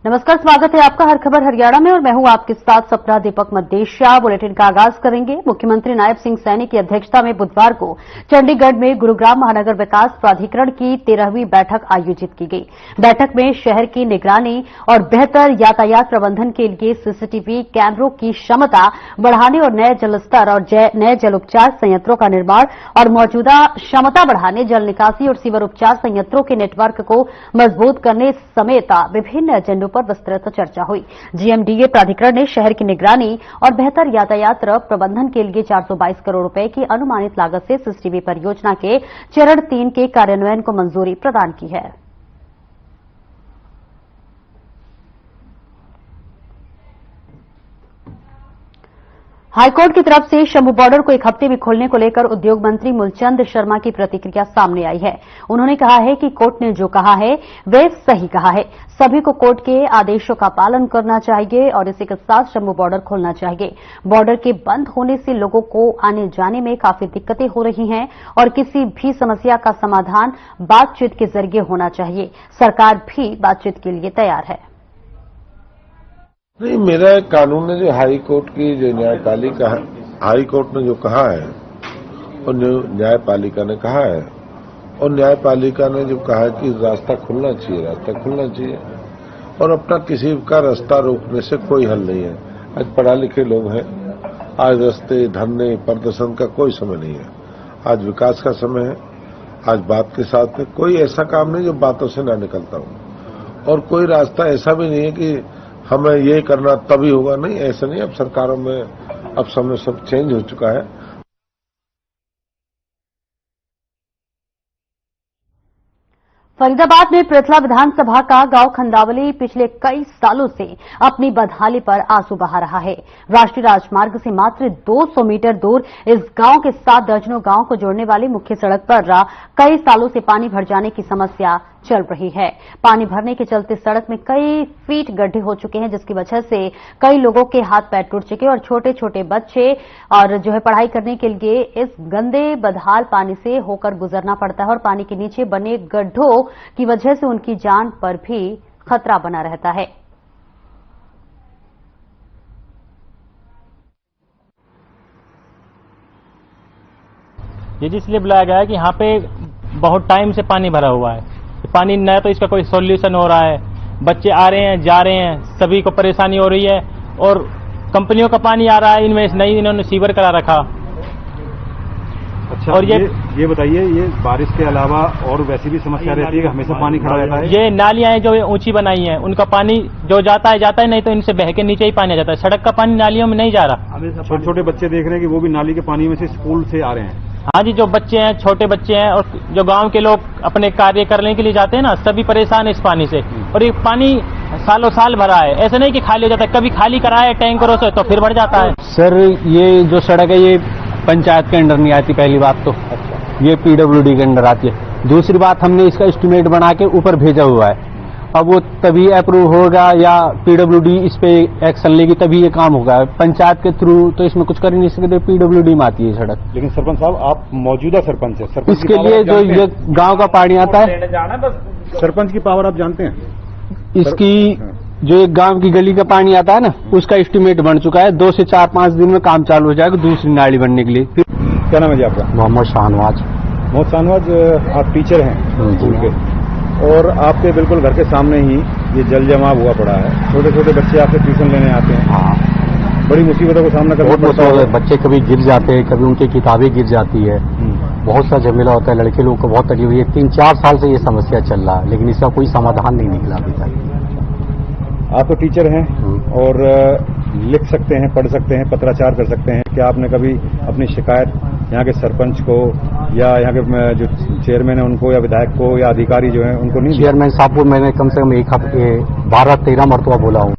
नमस्कार, स्वागत है आपका हर खबर हरियाणा में और मैं हूं आपके साथ सपना दीपक मदेशिया। बुलेटिन का आगाज करेंगे। मुख्यमंत्री नायब सिंह सैनी की अध्यक्षता में बुधवार को चंडीगढ़ में गुरुग्राम महानगर विकास प्राधिकरण की 13वीं बैठक आयोजित की गई। बैठक में शहर की निगरानी और बेहतर यातायात प्रबंधन के लिए सीसीटीवी कैमरों की क्षमता बढ़ाने और नए जल स्तर और नए जल उपचार संयंत्रों का निर्माण और मौजूदा क्षमता बढ़ाने, जल निकासी और सीवर उपचार संयंत्रों के नेटवर्क को मजबूत करने समेत विभिन्न एजेंडों पर विस्तृत चर्चा हुई। जीएमडीए प्राधिकरण ने शहर की निगरानी और बेहतर यातायात प्रबंधन के लिए 422 करोड़ रुपए की अनुमानित लागत से सीसीटीवी परियोजना के चरण 3 के कार्यान्वयन को मंजूरी प्रदान की है। हाईकोर्ट की तरफ से शंभू बॉर्डर को 1 हफ्ते में खोलने को लेकर उद्योग मंत्री मूलचंद शर्मा की प्रतिक्रिया सामने आई है। उन्होंने कहा है कि कोर्ट ने जो कहा है वे सही कहा है। सभी को कोर्ट के आदेशों का पालन करना चाहिए और इसी के साथ शंभू बॉर्डर खोलना चाहिए। बॉर्डर के बंद होने से लोगों को आने जाने में काफी दिक्कतें हो रही हैं और किसी भी समस्या का समाधान बातचीत के जरिए होना चाहिए। सरकार भी बातचीत के लिए तैयार है। नहीं, मेरा कानून ने जो हाई कोर्ट की जो न्यायपालिका है, हाई कोर्ट ने जो कहा है और न्यायपालिका ने कहा है और न्यायपालिका ने जो कहा है कि रास्ता खुलना चाहिए, रास्ता खुलना चाहिए और अपना किसी का रास्ता रोकने से कोई हल नहीं है। आज पढ़ा लिखे लोग हैं, आज रास्ते धरने प्रदर्शन का कोई समय नहीं है। आज विकास का समय है। आज बात के साथ में कोई ऐसा काम नहीं जो बातों से ना निकलता हो और कोई रास्ता ऐसा भी नहीं है कि हमें ये करना तभी होगा। नहीं, ऐसा नहीं। अब सरकारों में अब समय सब चेंज हो चुका है। फरीदाबाद में पृथला विधानसभा का गांव खंदावली पिछले कई सालों से अपनी बदहाली पर आंसू बहा रहा है। राष्ट्रीय राजमार्ग से मात्र 200 मीटर दूर इस गांव के साथ दर्जनों गांव को जोड़ने वाली मुख्य सड़क पर कई सालों से पानी भर जाने की समस्या चल रही है। पानी भरने के चलते सड़क में कई फीट गड्ढे हो चुके हैं, जिसकी वजह से कई लोगों के हाथ पैर टूट चुके और छोटे छोटे बच्चे और पढ़ाई करने के लिए इस गंदे बदहाल पानी से होकर गुजरना पड़ता है और पानी के नीचे बने गड्ढों की वजह से उनकी जान पर भी खतरा बना रहता है। ये इसलिए बुलाया गया है कि यहाँ पे बहुत टाइम से पानी भरा हुआ है। पानी न तो इसका कोई सॉल्यूशन हो रहा है, बच्चे आ रहे हैं जा रहे हैं, सभी को परेशानी हो रही है और कंपनियों का पानी आ रहा है, इनमें नहीं इन्होंने सीवर करा रखा। अच्छा, और ये बताइए, ये बारिश के अलावा और वैसी भी समस्या रहती है कि हमेशा पानी खड़ा रहता है? ये नालियां हैं जो ऊंची बनाई हैं, उनका पानी जो जाता है नहीं तो इनसे बह के नीचे ही पानी आ जाता है। सड़क का पानी नालियों में नहीं जा रहा। छोटे छोटे बच्चे देख रहे हैं कि वो भी नाली के पानी में से स्कूल से आ रहे हैं। हाँ जी, जो बच्चे हैं, छोटे बच्चे हैं और जो गांव के लोग अपने कार्य करने के लिए जाते हैं ना, सभी परेशान है इस पानी से। और ये पानी सालों साल भरा है, ऐसा नहीं कि खाली हो जाता है। कभी खाली कराया टैंकरों से तो फिर भर जाता है। सर, ये जो सड़क है ये पंचायत के अंडर नहीं आती, पहली बात तो। ये पीडब्ल्यूडी के अंडर आती है। दूसरी बात, हमने इसका एस्टिमेट बना के ऊपर भेजा हुआ है। अब वो तभी अप्रूव होगा या पीडब्ल्यूडी इस पे एक्शन लेगी तभी ये काम होगा। पंचायत के थ्रू तो इसमें कुछ कर ही नहीं सकते, पीडब्ल्यूडी में आती है सड़क। लेकिन सरपंच साहब, आप मौजूदा सरपंच है, इसके लिए जो ये गांव का पानी आता है, सरपंच की पावर आप जानते हैं? इसकी जो एक गांव की गली का पानी आता है ना, उसका एस्टिमेट बन चुका है। 2 से 4-5 दिन में काम चालू हो जाएगा दूसरी नाली बनने के लिए। क्या नाम है जी आपका? मोहम्मद शाहनवाज। मोहम्मद शाहनवाज, आप टीचर हैं स्कूल के और आपके बिल्कुल घर के सामने ही ये जल जमाव हुआ पड़ा है। छोटे छोटे बच्चे आपसे ट्यूशन लेने आते हैं। हाँ, बड़ी मुसीबतों का सामना करना पड़ता है। बच्चे कभी गिर जाते हैं, कभी उनकी किताबें गिर जाती है, बहुत सा झमेला होता है। लड़के लोगों को बहुत तकलीफ हुई है। 3-4 साल से ये समस्या चल रहा है, लेकिन इसका कोई समाधान नहीं निकला अभी तक। आप तो टीचर हैं और लिख सकते हैं, पढ़ सकते हैं, पत्राचार कर सकते हैं। क्या आपने कभी अपनी शिकायत यहाँ के सरपंच को या यहाँ के जो चेयरमैन है उनको या विधायक को या अधिकारी जो है उनको नहीं? चेयरमैन साहब को मैंने कम से कम 12-13 मरतबा बोला हूँ।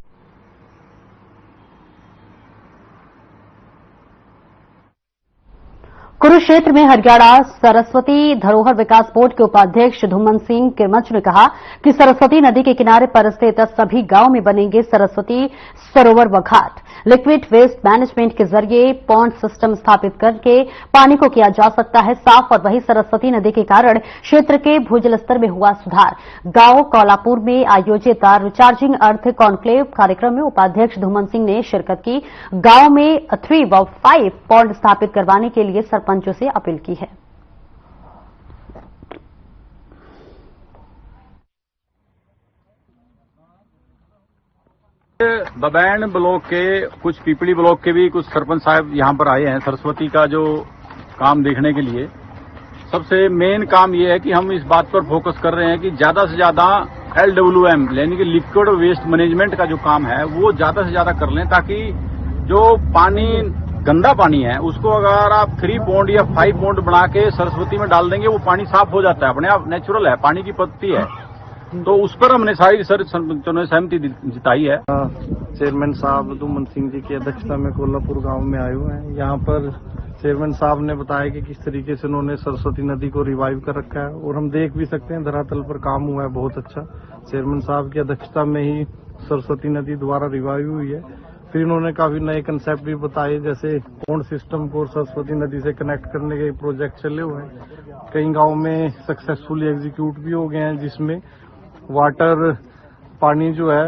कुरुक्षेत्र में हरियाणा सरस्वती धरोहर विकास बोर्ड के उपाध्यक्ष धूमन सिंह किरमच ने कहा कि सरस्वती नदी के किनारे पर स्थित सभी गांव में बनेंगे सरस्वती सरोवर व घाट। लिक्विड वेस्ट मैनेजमेंट के जरिए पॉन्ड सिस्टम स्थापित करके पानी को किया जा सकता है साफ और वही सरस्वती नदी के कारण क्षेत्र के भूजल स्तर में हुआ सुधार। गांव कौलापुर में आयोजित रिचार्जिंग अर्थ कॉन्क्लेव कार्यक्रम में उपाध्यक्ष धूमन सिंह ने शिरकत की। गांव में 3 व 5 पॉन्ड स्थापित करवाने के लिए सरपंचों से अपील की है। बबैन ब्लॉक के कुछ पीपली ब्लॉक के भी कुछ सरपंच साहब यहाँ पर आए हैं सरस्वती का जो काम देखने के लिए। सबसे मेन काम ये है कि हम इस बात पर फोकस कर रहे हैं कि ज्यादा से ज्यादा LWM यानी कि लिक्विड वेस्ट मैनेजमेंट का जो काम है वो ज्यादा से ज्यादा कर लें, ताकि जो पानी गंदा पानी है उसको अगर आप 3 पॉन्ड या 5 पॉन्ड बना के सरस्वती में डाल देंगे वो पानी साफ हो जाता है, अपने आप नेचुरल है, पानी की पद्धति है। तो उस पर हमने सारी सरपंचों ने सहमति जताई है। चेयरमैन साहब धूमन सिंह जी की अध्यक्षता में कोल्हापुर गांव में आए हुए हैं। यहाँ पर चेयरमैन साहब ने बताया कि किस तरीके से उन्होंने सरस्वती नदी को रिवाइव कर रखा है और हम देख भी सकते हैं धरातल पर काम हुआ है बहुत अच्छा। चेयरमैन साहब की अध्यक्षता में ही सरस्वती नदी दोबारा रिवाइव हुई है। फिर इन्होंने काफी नए कंसेप्ट भी बताए, जैसे पॉन्ड सिस्टम को सरस्वती नदी से कनेक्ट करने के प्रोजेक्ट चले हुए हैं। कई गाँव में सक्सेसफुली एग्जीक्यूट भी हो गए हैं, जिसमें वाटर पानी जो है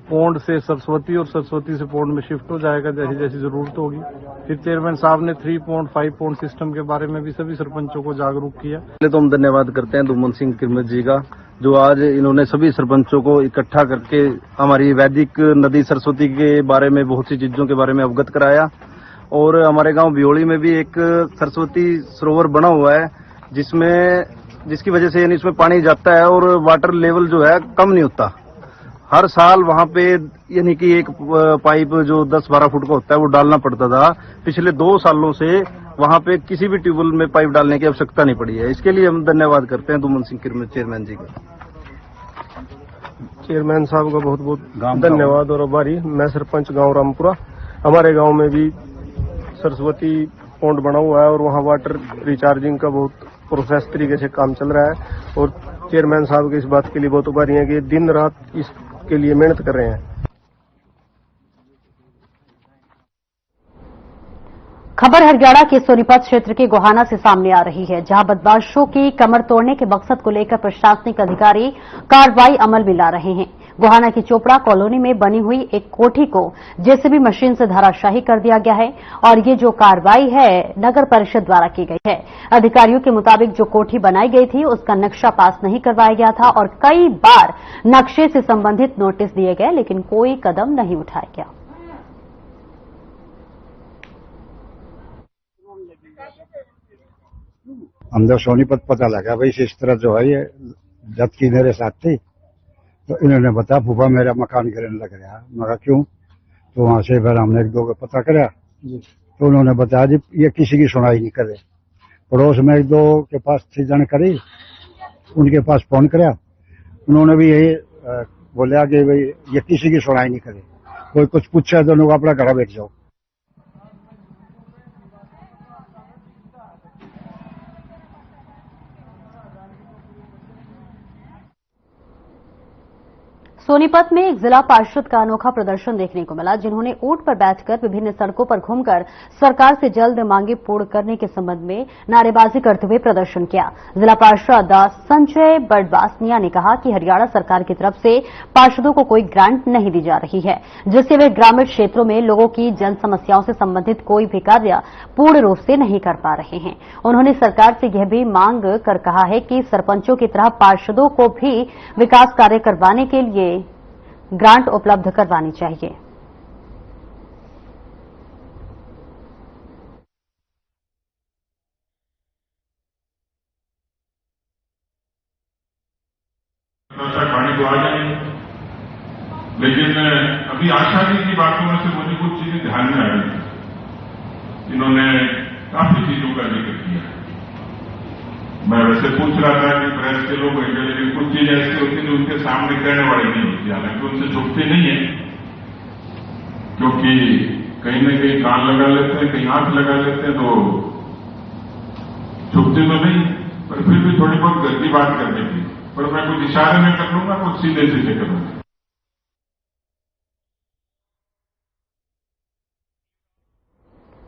पौंड से सरस्वती और सरस्वती से पौंड में शिफ्ट हो जाएगा जैसी जैसी जरूरत होगी। फिर चेयरमैन साहब ने 3 पौंड 5 पौंड सिस्टम के बारे में भी सभी सरपंचों को जागरूक किया। पहले तो हम धन्यवाद करते हैं धूमन सिंह किरमच जी का, जो आज इन्होंने सभी सरपंचों को इकट्ठा करके हमारी वैदिक नदी सरस्वती के बारे में बहुत सी चीजों के बारे में अवगत कराया। और हमारे गाँव बियोली में भी एक सरस्वती सरोवर बना हुआ है जिसकी वजह से यानी इसमें पानी जाता है और वाटर लेवल जो है कम नहीं होता। हर साल वहां पे यानी कि एक पाइप जो 10-12 फुट का होता है वो डालना पड़ता था। पिछले 2 सालों से वहां पे किसी भी ट्यूबवेल में पाइप डालने की आवश्यकता नहीं पड़ी है। इसके लिए हम धन्यवाद करते हैं धूमन सिंह किरमच चेयरमैन जी का। चेयरमैन साहब का बहुत बहुत धन्यवाद और आभारी। मैं सरपंच गाँव रामपुरा। हमारे गाँव में भी सरस्वती पॉन्ड बना हुआ है और वहाँ वाटर रिचार्जिंग का बहुत प्रोसेस तरीके से काम चल रहा है और चेयरमैन साहब की इस बात के लिए बहुत आभारी हैं कि दिन रात इसके लिए मेहनत कर रहे हैं। खबर हरियाणा के सोनीपत क्षेत्र के गोहाना से सामने आ रही है, जहां बदमाशों की कमर तोड़ने के मकसद को लेकर प्रशासनिक अधिकारी कार्रवाई अमल में ला रहे हैं। गोहाना की चोपड़ा कॉलोनी में बनी हुई एक कोठी को जेसीबी मशीन से धराशाही कर दिया गया है और ये जो कार्रवाई है नगर परिषद द्वारा की गई है। अधिकारियों के मुताबिक जो कोठी बनाई गई थी उसका नक्शा पास नहीं करवाया गया था और कई बार नक्शे से संबंधित नोटिस दिए गए, लेकिन कोई कदम नहीं उठाया गया। हम जब सोनीपत पता लगा भाई इस तरह जो है ये जब की मेरे साथ थी, तो इन्होंने बताया फूफा मेरा मकान गिरने लग रहा है। मैं कहा क्यों? तो वहां से फिर हमने 1-2 को पता कराया तो उन्होंने बताया जी ये किसी की सुनाई नहीं करे। पड़ोस में 1-2 के पास थी जानकारी, उनके पास फोन कराया, उन्होंने भी यही बोला कि भाई ये किसी की सुनाई नहीं करे, कोई कुछ पूछा दोनों को अपना घर बैठ जाओ। सोनीपत में एक जिला पार्षद का अनोखा प्रदर्शन देखने को मिला, जिन्होंने ऊंट पर बैठकर विभिन्न सड़कों पर घूमकर सरकार से जल्द मांगे पूर्ण करने के संबंध में नारेबाजी करते हुए प्रदर्शन किया। जिला पार्षद संजय बड़वासनिया ने कहा कि हरियाणा सरकार की तरफ से पार्षदों को कोई ग्रांट नहीं दी जा रही है, जिससे वे ग्रामीण क्षेत्रों में लोगों की जन समस्याओं से संबंधित कोई भी कार्य पूर्ण रूप से नहीं कर पा रहे हैं। उन्होंने सरकार से यह भी मांग कर कहा है कि सरपंचों की तरह पार्षदों को भी विकास कार्य करवाने के लिए ग्रांट उपलब्ध करवानी चाहिए। पानी तो आ जाएंगे, लेकिन अभी आशा की बातों में से मुझे कुछ चीजें ध्यान में आ रही। इन्होंने काफी चीजों का जिक्र किया। मैं वैसे पूछ रहा था कि प्रेस के लोग होंगे, लेकिन कुछ चीजें ऐसी होती है जो उनके सामने कहने वाली नहीं होती, हालांकि उनसे छुपती नहीं है, क्योंकि कहीं न कहीं कान लगा लेते हैं, कहीं आंख लगा लेते हैं, तो झुकते तो नहीं, पर फिर भी थोड़ी बहुत गंदी बात करने की, पर मैं कुछ इशारे में कर लूंगा, कुछ सीधे सीधे करूंगा।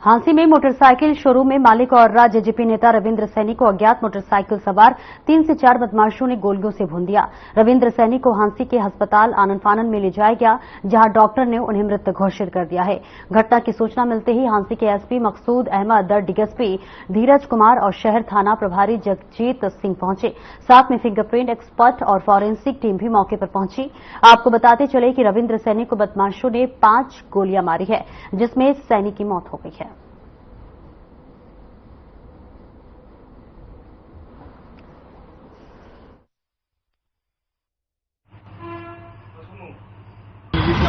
हांसी में मोटरसाइकिल शोरूम में मालिक और राज्य जेजेपी नेता रविंद्र सैनी को अज्ञात मोटरसाइकिल सवार 3 से 4 बदमाशों ने गोलियों से भून दिया। रविंद्र सैनी को हांसी के अस्पताल आनन फानन में ले जाया गया, जहां डॉक्टर ने उन्हें मृत घोषित कर दिया है। घटना की सूचना मिलते ही हांसी के एसपी मकसूद अहमद, डीएसपी धीरज कुमार और शहर थाना प्रभारी जगजीत सिंह पहुंचे। साथ में फिंगरप्रिंट एक्सपर्ट और फॉरेंसिक टीम भी मौके पर पहुंची। आपको बताते चले कि रविंद्र सैनी को बदमाशों ने 5 गोलियां मारी है, जिसमें सैनी की मौत हो गई है।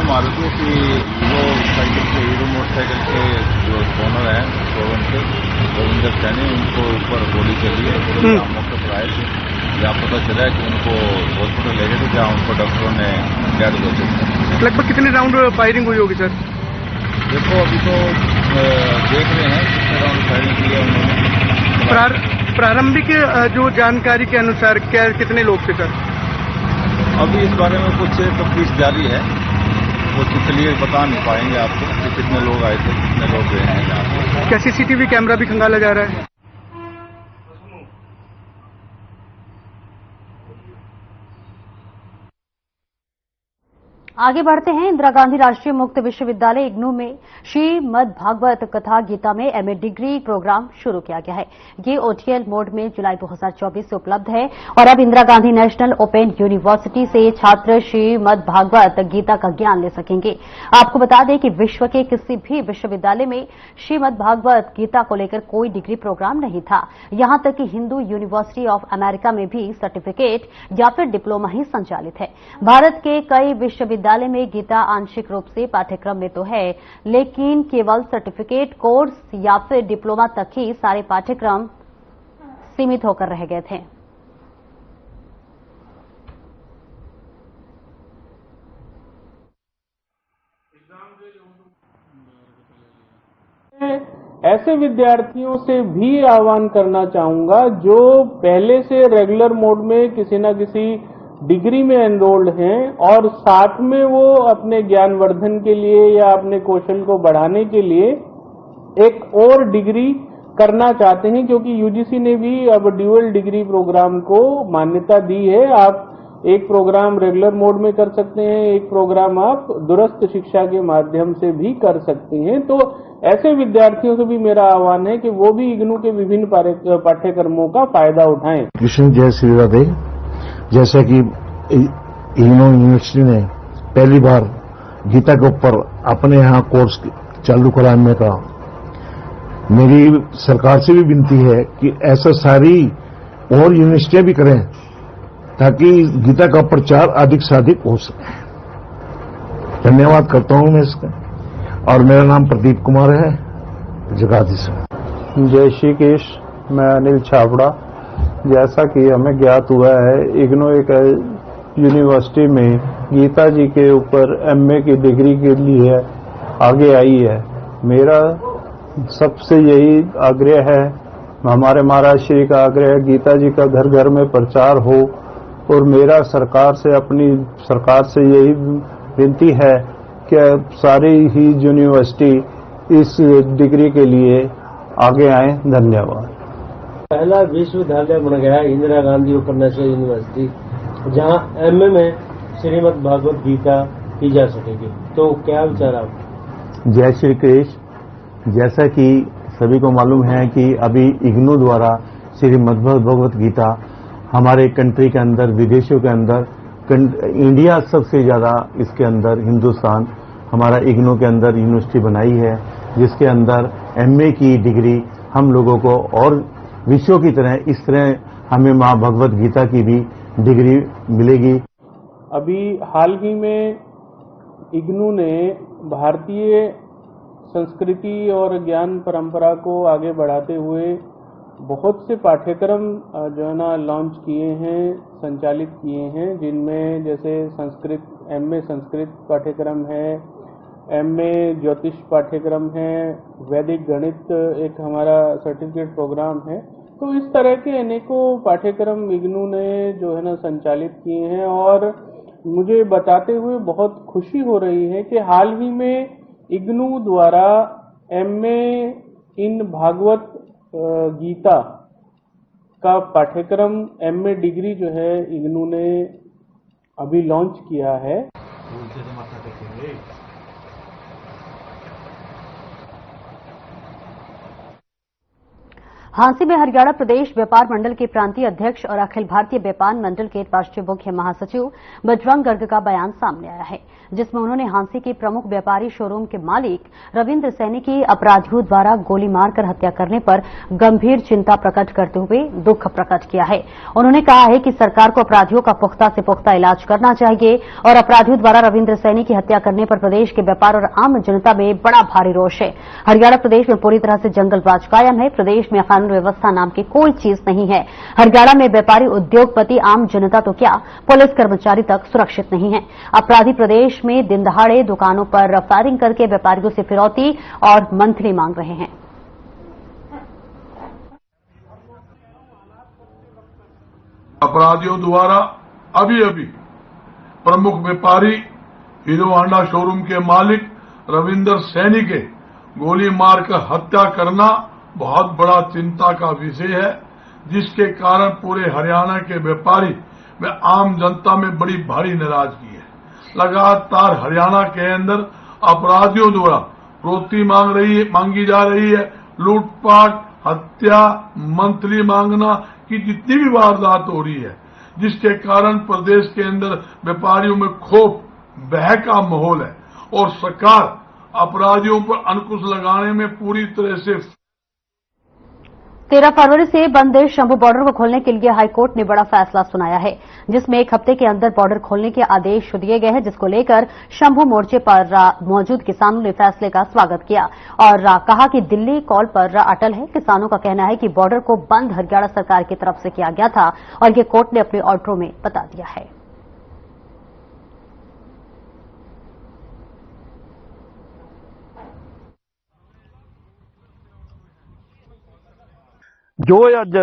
मारुति की हीरो मोटरसाइकिल के जो ओनर हैं शोरूम के रविंद्र सैनी, उनको ऊपर गोली चली है। मौके पर आए थे, जहाँ पता चला कि उनको हॉस्पिटल ले गए थे, जहाँ उनको डॉक्टरों ने डेड घोषित किया। लगभग कितने राउंड फायरिंग हुई होगी सर? देखो अभी तो देख रहे हैं कितने राउंड फायरिंग की है उन्होंने। प्रारंभिक जो जानकारी के अनुसार क्या कितने लोग थे सर? अभी इस बारे में कुछ तफ्तीश जारी है, वो क्लियर बता नहीं पाएंगे आपको कि कितने लोग आए थे, कितने लोग गए हैं यहाँ पे। क्या सीसीटीवी कैमरा भी खंगाला जा रहा है? आगे बढ़ते हैं। इंदिरा गांधी राष्ट्रीय मुक्त विश्वविद्यालय इग्नू में श्रीमद् भागवत कथा गीता में एमए डिग्री प्रोग्राम शुरू किया गया है। ये ओटीएल मोड में जुलाई 2024 से उपलब्ध है और अब Indira Gandhi national open university से छात्र श्रीमद् भागवत गीता का ज्ञान ले सकेंगे। आपको बता दें कि विश्व के किसी भी विश्वविद्यालय में श्रीमद् भागवत गीता को लेकर कोई डिग्री प्रोग्राम नहीं था। यहां तक कि हिंदू यूनिवर्सिटी ऑफ अमेरिका में भी सर्टिफिकेट या फिर डिप्लोमा ही संचालित है। भारत के कई विश्वविद्यालय में गीता आंशिक रूप से पाठ्यक्रम में तो है, लेकिन केवल सर्टिफिकेट कोर्स या फिर डिप्लोमा तक ही सारे पाठ्यक्रम सीमित होकर रह गए थे। ऐसे विद्यार्थियों से भी आह्वान करना चाहूंगा जो पहले से रेगुलर मोड में किसी न किसी डिग्री में एनरोल्ड हैं और साथ में वो अपने ज्ञानवर्धन के लिए या अपने कौशल को बढ़ाने के लिए एक और डिग्री करना चाहते हैं, क्योंकि यूजीसी ने भी अब ड्यूअल डिग्री प्रोग्राम को मान्यता दी है। आप एक प्रोग्राम रेगुलर मोड में कर सकते हैं, एक प्रोग्राम आप दूरस्थ शिक्षा के माध्यम से भी कर सकते हैं। तो ऐसे विद्यार्थियों से भी मेरा आह्वान है कि वो भी इग्नू के विभिन्न पाठ्यक्रमों का फायदा उठाएं। कृष्ण जय श्री राधे। जैसा कि इग्नू यूनिवर्सिटी ने पहली बार गीता के ऊपर अपने यहाँ कोर्स चालू कराने का, मेरी सरकार से भी विनती है कि ऐसा सारी और यूनिवर्सिटियां भी करें ताकि गीता का प्रचार अधिक से अधिक हो सके। धन्यवाद करता हूं मैं इसका। और मेरा नाम प्रदीप कुमार है, जगाधरी से। जय श्री कृष्ण। मैं अनिल छाबड़ा। जैसा कि हमें ज्ञात हुआ है, इग्नू एक यूनिवर्सिटी में गीता जी के ऊपर एमए की डिग्री के लिए आगे आई है। मेरा सबसे यही आग्रह है, हमारे महाराज श्री का आग्रह है, गीता जी का घर घर में प्रचार हो। और मेरा सरकार से यही विनती है कि सारी ही यूनिवर्सिटी इस डिग्री के लिए आगे आए। धन्यवाद। पहला विश्वविद्यालय बन गया है Indira Gandhi open national university, जहां एमए में श्रीमद् भागवत गीता की जा सकेगी। तो क्या विचार आप? जय श्री कृष्ण। जैसा कि सभी को मालूम है कि अभी इग्नू द्वारा श्रीमद् भगवत गीता हमारे कंट्री के अंदर, विदेशों के अंदर, इंडिया सबसे ज्यादा इसके अंदर हिंदुस्तान हमारा इग्नू के अंदर यूनिवर्सिटी बनाई है, जिसके अंदर एमए की डिग्री हम लोगों को और विश्व की तरह इस तरह हमें मां भगवत गीता की भी डिग्री मिलेगी। अभी हाल ही में इग्नू ने भारतीय संस्कृति और ज्ञान परंपरा को आगे बढ़ाते हुए बहुत से पाठ्यक्रम जो है ना लॉन्च किए हैं, संचालित किए हैं, जिनमें जैसे संस्कृत एमए संस्कृत पाठ्यक्रम है, एमए ज्योतिष पाठ्यक्रम है, वैदिक गणित एक हमारा सर्टिफिकेट प्रोग्राम है। तो इस तरह के अनेकों पाठ्यक्रम इग्नू ने जो है ना संचालित किए हैं और मुझे बताते हुए बहुत खुशी हो रही है कि हाल ही में इग्नू द्वारा एमए इन भागवत गीता का पाठ्यक्रम एमए डिग्री जो है इग्नू ने अभी लॉन्च किया है। हांसी में हरियाणा प्रदेश व्यापार मंडल के प्रांतीय अध्यक्ष और अखिल भारतीय व्यापार मंडल के राष्ट्रीय मुख्य महासचिव बजरंग गर्ग का बयान सामने आया है, जिसमें उन्होंने हांसी के प्रमुख व्यापारी शोरूम के मालिक रविंद्र सैनी की अपराधियों द्वारा गोली मारकर हत्या करने पर गंभीर चिंता प्रकट करते हुए दुख प्रकट किया है। उन्होंने कहा है कि सरकार को अपराधियों का पुख्ता से पुख्ता इलाज करना चाहिए और अपराधियों द्वारा रविंद्र सैनी की हत्या करने पर प्रदेश के व्यापार और आम जनता में बड़ा भारी रोष है। हरियाणा प्रदेश में पूरी तरह से जंगल राज कायम है। प्रदेश में कानून व्यवस्था नाम की कोई चीज नहीं है। हरियाणा में व्यापारी, उद्योगपति, आम जनता तो क्या, पुलिस कर्मचारी तक सुरक्षित नहीं है। अपराधी प्रदेश में दिन दहाड़े दुकानों पर फायरिंग करके व्यापारियों से फिरौती और मंथली मांग रहे हैं। अपराधियों द्वारा अभी अभी प्रमुख व्यापारी हीरो होंडा शोरूम के मालिक रविंद्र सैनी के गोली मारकर हत्या करना बहुत बड़ा चिंता का विषय है, जिसके कारण पूरे हरियाणा के व्यापारी व आम जनता में बड़ी भारी नाराजगी है। लगातार हरियाणा के अंदर अपराधियों द्वारा फिरौती मांगी जा रही है। लूटपाट, हत्या, मंथली मांगना की जितनी भी वारदात हो रही है, जिसके कारण प्रदेश के अंदर व्यापारियों में खौफ, भय का माहौल है और सरकार अपराधियों पर अंकुश लगाने में पूरी तरह से 13 फरवरी से बंद शंभू बॉर्डर को खोलने के लिए हाईकोर्ट ने बड़ा फैसला सुनाया है, जिसमें 1 हफ्ते के अंदर बॉर्डर खोलने के आदेश दिए गए हैं, जिसको लेकर शंभू मोर्चे पर मौजूद किसानों ने फैसले का स्वागत किया और कहा कि दिल्ली कॉल पर अटल है। किसानों का कहना है कि बॉर्डर को बंद हरियाणा सरकार की तरफ से किया गया था और ये कोर्ट ने अपने ऑर्डरों में बता दिया है। ਜੋ ਅੱਜ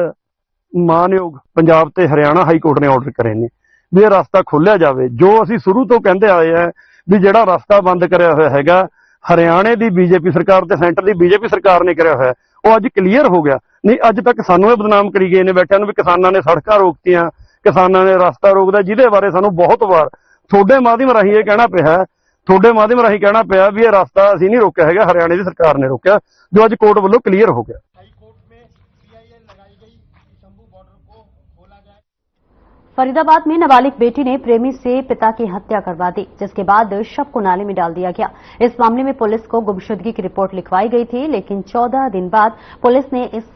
ਮਾਨਯੋਗ ਪੰਜਾਬ ਤੇ ਹਰਿਆਣਾ ਹਾਈ ਕੋਰਟ ਨੇ ਆਰਡਰ ਕਰੇ ਨੇ ਵੀ ਇਹ ਰਸਤਾ ਖੋਲ੍ਹਿਆ ਜਾਵੇ, ਜੋ ਅਸੀਂ ਸ਼ੁਰੂ ਤੋਂ ਕਹਿੰਦੇ ਆਏ ਆ ਵੀ ਜਿਹੜਾ ਰਸਤਾ ਬੰਦ ਕਰਿਆ ਹੋਇਆ ਹੈਗਾ ਹਰਿਆਣੇ ਦੀ ਬੀਜੇਪੀ ਸਰਕਾਰ ਤੇ ਸੈਂਟਰ ਦੀ ਬੀਜੇਪੀ ਸਰਕਾਰ ਨੇ ਕਰਿਆ ਹੋਇਆ, ਉਹ ਅੱਜ ਕਲੀਅਰ ਹੋ ਗਿਆ। ਨਹੀਂ ਅੱਜ ਤੱਕ ਸਾਨੂੰ ਇਹ ਬਦਨਾਮ ਕਰੀ ਗਏ ਨੇ ਬੈਠਿਆਂ ਨੂੰ ਵੀ ਕਿਸਾਨਾਂ ਨੇ ਸੜਕਾਂ ਰੋਕਤੀਆਂ, ਕਿਸਾਨਾਂ ਨੇ ਰਸਤਾ ਰੋਕਦਾ, ਜਿਹਦੇ ਬਾਰੇ ਸਾਨੂੰ ਬਹੁਤ ਵਾਰ ਤੁਹਾਡੇ ਮਾਧਿਅਮ ਰਾਹੀਂ ਇਹ ਕਹਿਣਾ ਪਿਆ ਵੀ ਇਹ ਰਸਤਾ ਅਸੀਂ ਨਹੀਂ ਰੋਕਿਆ ਹੈਗਾ, ਹਰਿਆਣੇ ਦੀ ਸਰਕਾਰ ਨੇ ਰੋਕਿਆ, ਜੋ ਅੱਜ ਕੋਰਟ ਵੱਲੋਂ ਕਲੀਅਰ ਹੋ ਗਿਆ। फरीदाबाद में नाबालिग बेटी ने प्रेमी से पिता की हत्या करवा दी, जिसके बाद शव को नाले में डाल दिया गया। इस मामले में पुलिस को गुमशुदगी की रिपोर्ट लिखवाई गई थी, लेकिन 14 दिन बाद पुलिस ने इस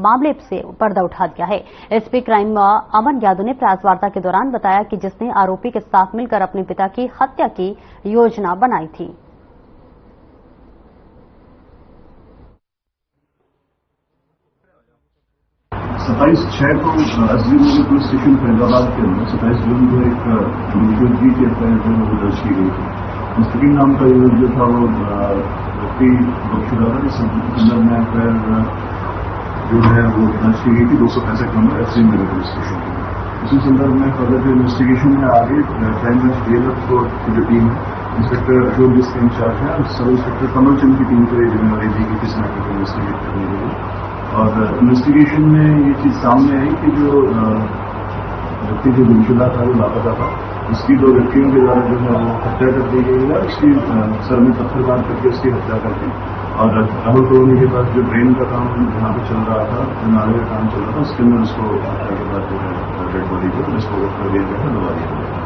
मामले से पर्दा उठा दिया है। एसपी क्राइम अमन यादव ने प्रेस वार्ता के दौरान बताया कि जिसने आरोपी के साथ मिलकर अपने पिता की हत्या की योजना बनाई थी। 27/6 को एसडीएम पुलिस स्टेशन फरीदाबाद के अंदर 27 जून को एक गुमशुदगी की एफआईआर जो है वो दर्ज की गई थी। मुस्तकीम नाम का युवक जो था वो व्यक्ति बख्शुदा था। इस संदर्भ में एफआईआर जो है वो दर्ज की गई थी 265 नंबर एसडीएम पुलिस स्टेशन के। इसी संदर्भ में फर्दर इन्वेस्टिगेशन में आगे क्राइम ब्रांच डीएलएफ की जो टीम है, इंस्पेक्टर अशोक जिसके इंचार्ज है, सब इंस्पेक्टर कमल चंद की टीम को ये जिम्मेदारी दी गई किस मैटर को इन्वेस्टिगेट करने के लिए। और इन्वेस्टिगेशन में ये चीज सामने आई कि जो व्यक्ति जो गुमशुदा था, वो लापता था, उसकी 2 व्यक्तियों के द्वारा जो है वो हत्या कर दी गई है। उसकी सर में पत्थर मार करके उसकी हत्या कर दी और राहुल कॉलोनी के पास जो ड्रेन का काम जहाँ पे चल रहा था, जो नाले का काम चल रहा था, उसके अंदर उसको हत्या के बाद जो है डेड बॉडी को डिस्पोज कर दिया गया है, दबा दिया गया है।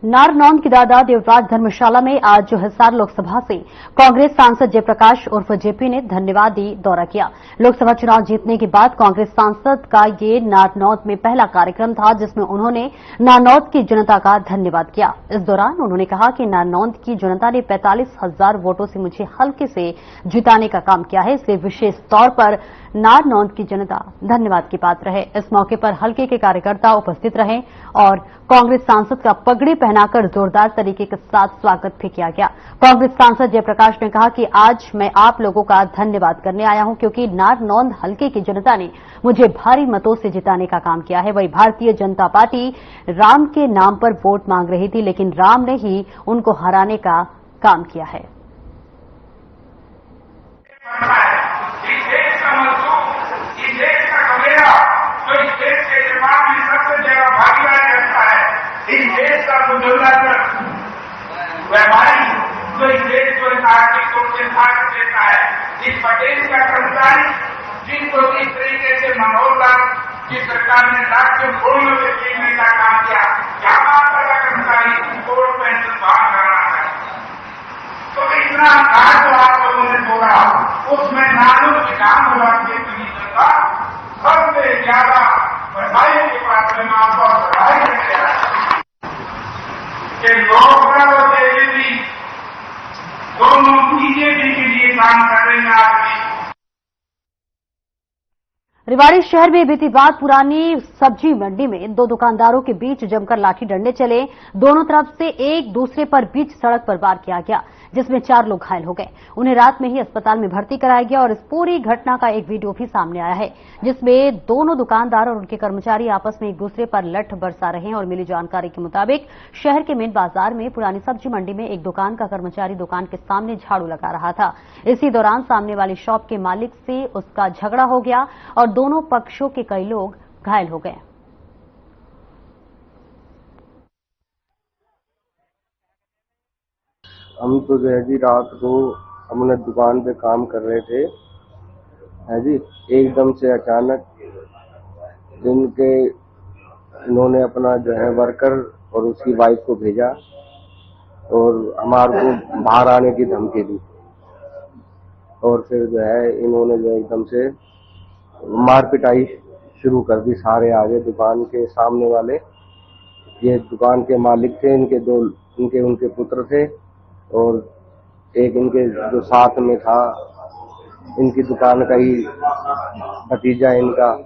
नारनौंद की दादा देवराज धर्मशाला में आज हिसार लोकसभा से कांग्रेस सांसद जयप्रकाश उर्फ जेपी ने धन्यवादी दौरा किया। लोकसभा चुनाव जीतने के बाद कांग्रेस सांसद का ये नारनौंद में पहला कार्यक्रम था, जिसमें उन्होंने नारनौंद की जनता का धन्यवाद किया। इस दौरान उन्होंने कहा कि नारनौंद की जनता ने 45,000 वोटों से मुझे हल्के से जिताने का काम किया है, इसलिए विशेष तौर पर नारनौंद की जनता धन्यवाद की पात्र है। इस मौके पर हल्के के कार्यकर्ता उपस्थित रहे और कांग्रेस सांसद का पगड़ी पहनाकर जोरदार तरीके के साथ स्वागत भी किया गया। कांग्रेस सांसद जयप्रकाश ने कहा कि आज मैं आप लोगों का धन्यवाद करने आया हूं क्योंकि नारनौंद हलके की जनता ने मुझे भारी मतों से जिताने का काम किया है। वही भारतीय जनता पार्टी राम के नाम पर वोट मांग रही थी, लेकिन राम ने ही उनको हराने का काम किया है। इस देश का बुजुर्ग व्यापारी जो इस देश को आर्थिक रूप से साथ देता है, इस पटेल का कर्मचारी जिनको इस तरीके से मनोहर लाल की सरकार ने लाखों करोड़ों से छीनने का काम किया, क्या कर्मचारी कोर्ट पेंशन बाहर करना है। तो इतना कार्य जो आप लोगों ने बोला उसमें नानों किसान विभाग के कमीशन का सबसे ज्यादा बधाई के पात्र में आपको बधाई देने जा रहा है कि लोकपाल और जेजेपी दोनों बीजेपी के लिए काम कर रहे हैं। आदमी रेवाड़ी शहर में बीती रात पुरानी सब्जी मंडी में दो दुकानदारों के बीच जमकर लाठी डंडे चले। दोनों तरफ से एक दूसरे पर बीच सड़क पर वार किया गया, जिसमें 4 लोग घायल हो गए। उन्हें रात में ही अस्पताल में भर्ती कराया गया और इस पूरी घटना का एक वीडियो भी सामने आया है, जिसमें दोनों दुकानदार और उनके कर्मचारी आपस में एक दूसरे पर लठ बरसा रहे हैं। और मिली जानकारी के मुताबिक शहर के मेन बाजार में पुरानी सब्जी मंडी में एक दुकान का कर्मचारी दुकान के सामने झाड़ू लगा रहा था। इसी दौरान सामने वाली शॉप के मालिक से उसका झगड़ा हो गया और दोनों पक्षों के कई लोग घायल हो गए। हम तो जो है जी रात को अपने दुकान पे काम कर रहे थे है जी, एकदम से अचानक इन्होंने अपना जो है वर्कर और उसकी वाइफ को भेजा और हमारे को बाहर आने की धमकी दी और फिर जो है इन्होंने जो एकदम से मार पिटाई शुरू कर दी। सारे आगे दुकान के सामने वाले, ये दुकान के मालिक थे, उनके पुत्र थे और एक इनके जो साथ में था इनकी दुकान का ही भतीजा इनका।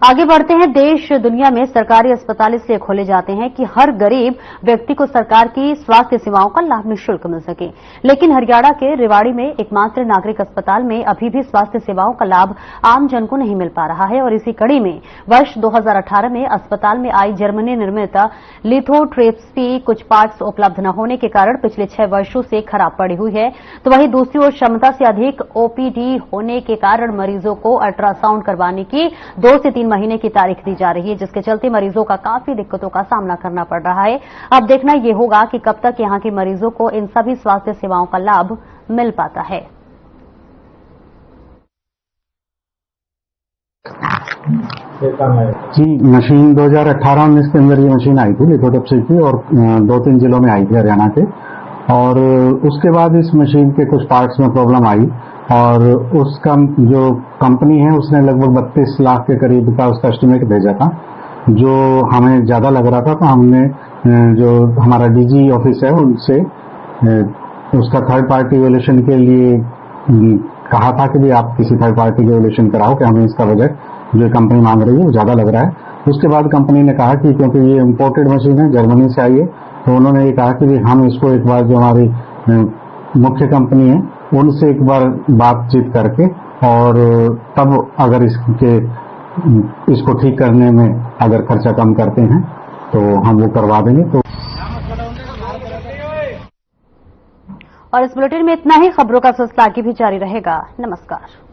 आगे बढ़ते हैं। देश दुनिया में सरकारी अस्पताल इसलिए खोले जाते हैं कि हर गरीब व्यक्ति को सरकार की स्वास्थ्य सेवाओं का लाभ निःशुल्क मिल सके, लेकिन हरियाणा के रेवाड़ी में एकमात्र नागरिक अस्पताल में अभी भी स्वास्थ्य सेवाओं का लाभ आम जन को नहीं मिल पा रहा है। और इसी कड़ी में वर्ष 2018 में अस्पताल में आई जर्मनी निर्मित लिथोट्रिप्सी कुछ पार्ट्स उपलब्ध न होने के कारण पिछले 6 वर्षों से खराब पड़ी हुई है। तो वहीं दूसरी ओर क्षमता से अधिक ओपीडी होने के कारण मरीजों को अल्ट्रासाउंड करवाने की 2 से 3 महीने की तारीख दी जा रही है, जिसके चलते मरीजों का काफी दिक्कतों का सामना करना पड़ रहा है। अब देखना यह होगा कि कब तक यहां के मरीजों को इन सभी स्वास्थ्य सेवाओं का लाभ मिल पाता है। जी, मशीन 2018-19 के अंदर ये मशीन आई थी लिथोट्रिप्सी की और 2-3 जिलों में आई थी हरियाणा के। और उसके बाद इस मशीन के कुछ पार्ट्स में प्रॉब्लम आई और उसका जो कंपनी है उसने लगभग 32 लाख के करीब का उसका एस्टिमेट भेजा था, जो हमें ज्यादा लग रहा था। तो हमने जो हमारा डीजी ऑफिस है उनसे उसका थर्ड पार्टी इवैल्यूएशन के लिए कहा था कि भाई आप किसी थर्ड पार्टी की इवैल्यूएशन कराओ कि हमें इसका बजट जो कंपनी मांग रही है वो ज्यादा लग रहा है। उसके बाद कंपनी ने कहा कि क्योंकि ये इम्पोर्टेड मशीन है, जर्मनी से आई है, तो उन्होंने ये कहा कि हम इसको एक बार जो हमारी मुख्य कंपनी है उनसे एक बार बातचीत करके और तब अगर इसको ठीक करने में अगर खर्चा कम करते हैं तो हम वो करवा देंगे। तो और इस बुलेटिन में इतना ही। खबरों का सिलसिला आगे भी जारी रहेगा। नमस्कार।